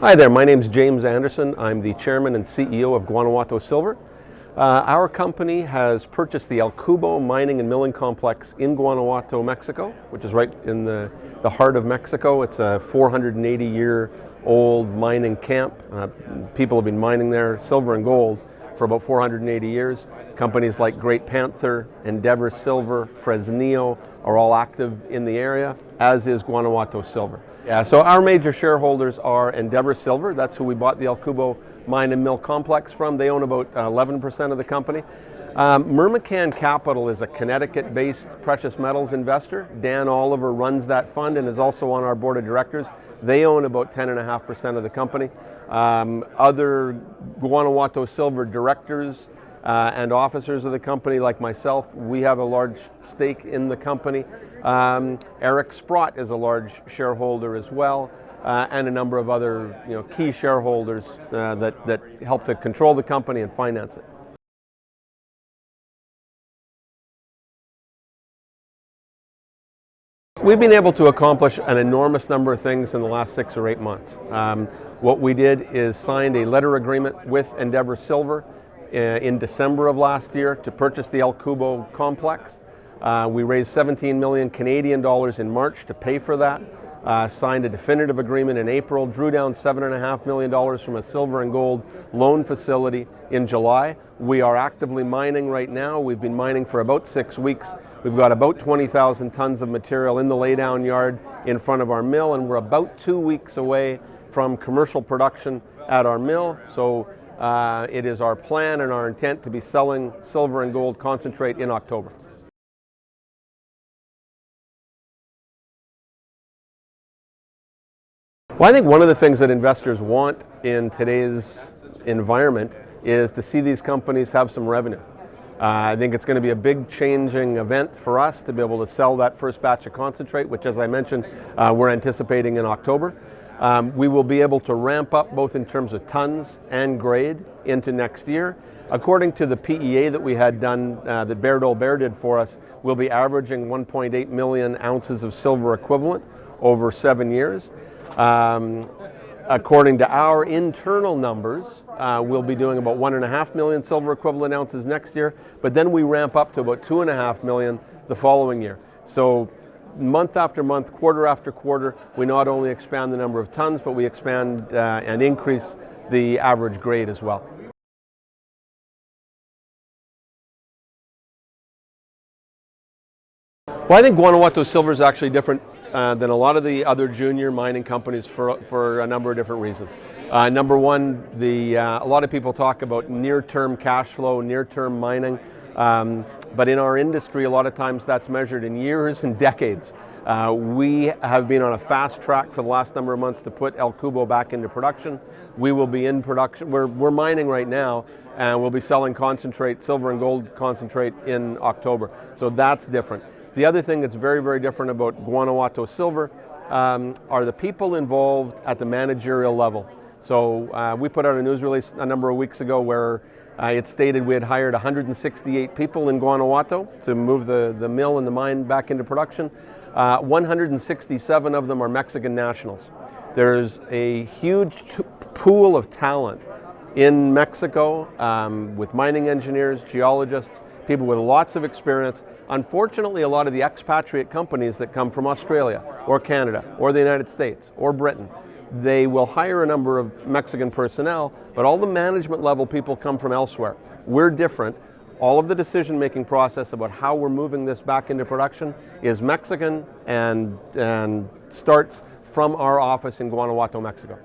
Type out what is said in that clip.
Hi there, my name is James Anderson. I'm the Chairman and CEO of Guanajuato Silver. Our company has purchased the El Cubo mining and milling complex in Guanajuato, Mexico, which is right in the heart of Mexico. It's a 480-year-old mining camp. People have been mining there silver and gold for about 480 years. Companies like Great Panther, Endeavor Silver, Fresnillo are all active in the area, as is Guanajuato Silver. Yeah, so our major shareholders are Endeavor Silver. That's who we bought the El Cubo mine and mill complex from. They own about 11% of the company. Mermacan Capital is a Connecticut-based precious metals investor. Dan Oliver runs that fund and is also on our board of directors. They own about 10.5% of the company. Other Guanajuato Silver directors and officers of the company, like myself, we have a large stake in the company. Eric Sprott is a large shareholder as well, and a number of other key shareholders that help to control the company and finance it. We've been able to accomplish an enormous number of things in the last 6 or 8 months. What we did is signed a letter agreement with Endeavor Silver in December of last year to purchase the El Cubo complex. We raised 17 million Canadian dollars in March to pay for that. Signed a definitive agreement in April, drew down $7.5 million from a silver and gold loan facility in July. We are actively mining right now. We've been mining for about 6 weeks. We've got about 20,000 tons of material in the laydown yard in front of our mill, and we're about 2 weeks away from commercial production at our mill. So it is our plan and our intent to be selling silver and gold concentrate in October. Well, I think one of the things that investors want in today's environment is to see these companies have some revenue. I think it's going to be a big changing event for us to be able to sell that first batch of concentrate, which, as I mentioned, we're anticipating in October. We will be able to ramp up both in terms of tons and grade into next year. According to the PEA that we had done, that Baird Olbert did for us, we'll be averaging 1.8 million ounces of silver equivalent over 7 years. According to our internal numbers, we'll be doing about 1.5 million silver equivalent ounces next year, but then we ramp up to about 2.5 million the following year. So month after month, quarter after quarter, we not only expand the number of tons, but we expand and increase the average grade as well. Well, I think Guanajuato Silver is actually different than a lot of the other junior mining companies for a number of different reasons. Number one, a lot of people talk about near-term cash flow, near-term mining, but in our industry, a lot of times that's measured in years and decades. We have been on a fast track for the last number of months to put El Cubo back into production. We will be in production. We're mining right now, and we'll be selling concentrate, silver and gold concentrate in October. So that's different. The other thing that's very, very different about Guanajuato Silver are the people involved at the managerial level. So we put out a news release a number of weeks ago where it stated we had hired 168 people in Guanajuato to move the mill and the mine back into production. 167 of them are Mexican nationals. There's a huge pool of talent in Mexico with mining engineers, geologists, people with lots of experience. Unfortunately, a lot of the expatriate companies that come from Australia or Canada or the United States or Britain, they will hire a number of Mexican personnel, but all the management level people come from elsewhere. We're different. All of the decision-making process about how we're moving this back into production is Mexican and starts from our office in Guanajuato, Mexico.